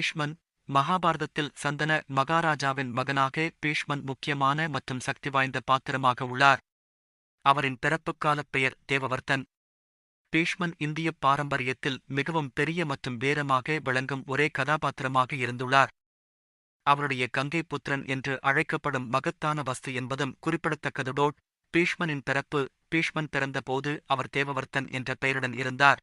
பீஷ்மன், மகாபாரதத்தில் சந்தன மகாராஜாவின் மகனாக பீஷ்மன் முக்கியமான மற்றும் சக்தி வாய்ந்த பாத்திரமாக உள்ளார். அவரின் பிறப்புக்காலப் பெயர் தேவவர்த்தன். பீஷ்மன் இந்திய பாரம்பரியத்தில் மிகவும் பெரிய மற்றும் வீரமாக விளங்கும் ஒரே கதாபாத்திரமாக இருந்துள்ளார். அவருடைய கங்கை புத்திரன் என்று அழைக்கப்படும் மகத்தான வஸ்து என்பதும் குறிப்பிடத்தக்கது. பீஷ்மனின் பிறப்பு: பீஷ்மன் பிறந்த போது அவர் தேவவர்த்தன் என்ற பெயருடன் இருந்தார்.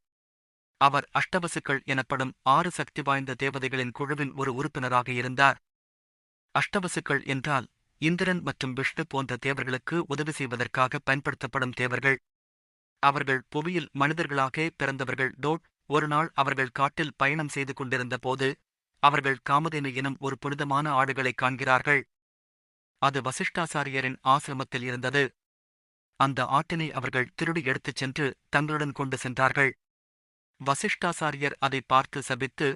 அவர் அஷ்டவசுக்கள் எனப்படும் 6 சக்தி வாய்ந்த தேவதைகளின் குழுவின் ஒரு உறுப்பினராக இருந்தார். அஷ்டவசுக்கள் என்றால் இந்திரன் மற்றும் விஷ்ணு போன்ற தேவர்களுக்கு உதவி செய்வதற்காக பயன்படுத்தப்படும் தேவர்கள். அவர்கள் புவியில் மனிதர்களாக பிறந்தவர்கள். ஒருநாள் அவர்கள் காட்டில் பயணம் செய்து கொண்டிருந்த போது அவர்கள் காமதேனு எனும் ஒரு புனிதமான ஆடுகளைக் காண்கிறார்கள். அது வசிஷ்டாசாரியரின் ஆசிரமத்தில் இருந்தது. அந்த ஆட்டினை அவர்கள் திருடி எடுத்துச் சென்று தங்களுடன் கொண்டு சென்றார்கள். வசிஷ்டாசாரியர் அதை பார்த்து சபித்து,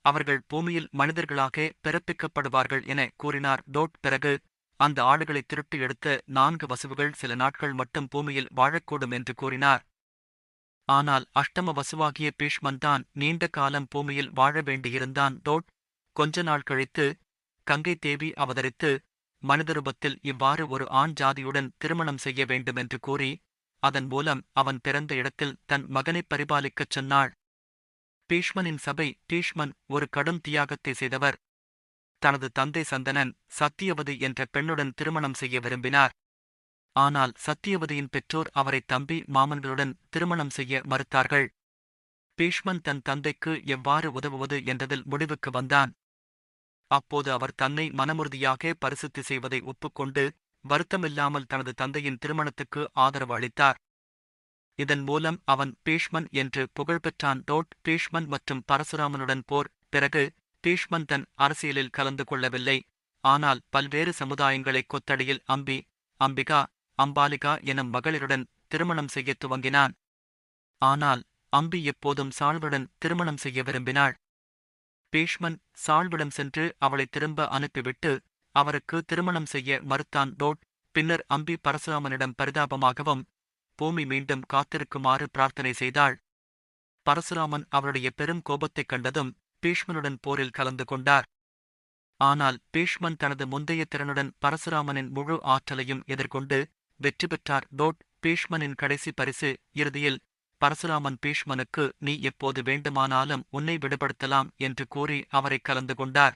அவர்கள் பூமியில் மனிதர்களாக பிறப்பிக்கப்படுவார்கள் என கூறினார். பிறகு அந்த ஆடுகளை திருட்டு எடுத்த 4 வசுவுகள் சில நாட்கள் மட்டும் பூமியில் வாழக்கூடும் என்று கூறினார். ஆனால் அஷ்டம வசுவாகிய பீஷ்மன்தான் நீண்ட காலம் பூமியில் வாழ வேண்டியிருந்தான். கொஞ்ச நாள் கழித்து கங்கை தேவி அவதரித்து மனிதரூபத்தில் இவ்வாறு ஒரு ஆண் ஜாதியுடன் திருமணம் செய்ய வேண்டுமென்று கூறி அதன் மூலம் அவன் பிறந்த இடத்தில் தன் மகனைப் பரிபாலிக்கச் சொன்னாள். பீஷ்மனின் சபை: பீஷ்மன் ஒரு கடும் தியாகத்தை செய்தவர். தனது தந்தை சந்தனன் சத்தியவதி என்ற பெண்ணுடன் திருமணம் செய்ய விரும்பினார். ஆனால் சத்தியவதியின் பெற்றோர் அவரை தம்பி மாமன்களுடன் திருமணம் செய்ய மறுத்தார்கள். பீஷ்மன் தன் தந்தைக்கு எவ்வாறு உதவுவது என்றதில் முடிவுக்கு வந்தான். அப்போது அவர் தன்னை மனமுறுதியாக பரிசுத்தி செய்வதை ஒப்புக்கொண்டு வருத்தமில்லாமல் தனது தந்தையின் திருமணத்துக்கு ஆதரவு அளித்தார். இதன் மூலம் அவன் பீஷ்மன் என்று புகழ்பெற்றான். பீஷ்மன் மற்றும் பரசுராமனுடன் போர்: பிறகு பீஷ்மன் தன் அரசியலில் கலந்து கொள்ளவில்லை. ஆனால் பல்வேறு சமுதாயங்களைக் கொத்தடியில் அம்பி, அம்பிகா, அம்பாலிகா எனும் மகளிருடன் திருமணம் செய்யத் துவங்கினான். ஆனால் அம்பி எப்போதும் சாள்வருடன் திருமணம் செய்ய விரும்பினாள். பீஷ்மன் சாள்விடம் சென்று அவளை திரும்ப அனுப்பிவிட்டு அவருக்கு திருமணம் செய்ய மறுத்தான். பின்னர் அம்பி பரசுராமனிடம் பரிதாபமாகவும் பூமி மீண்டும் காத்திருக்குமாறு பிரார்த்தனை செய்தாள். பரசுராமன் அவருடைய பெரும் கோபத்தைக் கண்டதும் பீஷ்மனுடன் போரில் கலந்து கொண்டார். ஆனால் பீஷ்மன் தனது முந்தைய திறனுடன் பரசுராமனின் முழு ஆற்றலையும் எதிர்கொண்டு வெற்றி பெற்றார். பீஷ்மனின் கடைசி பரிசு: இறுதியில் பரசுராமன் பீஷ்மனுக்கு நீ எப்போது வேண்டுமானாலும் உன்னை விடுபடுத்தலாம் என்று கூறி அவரை கலந்து கொண்டார்.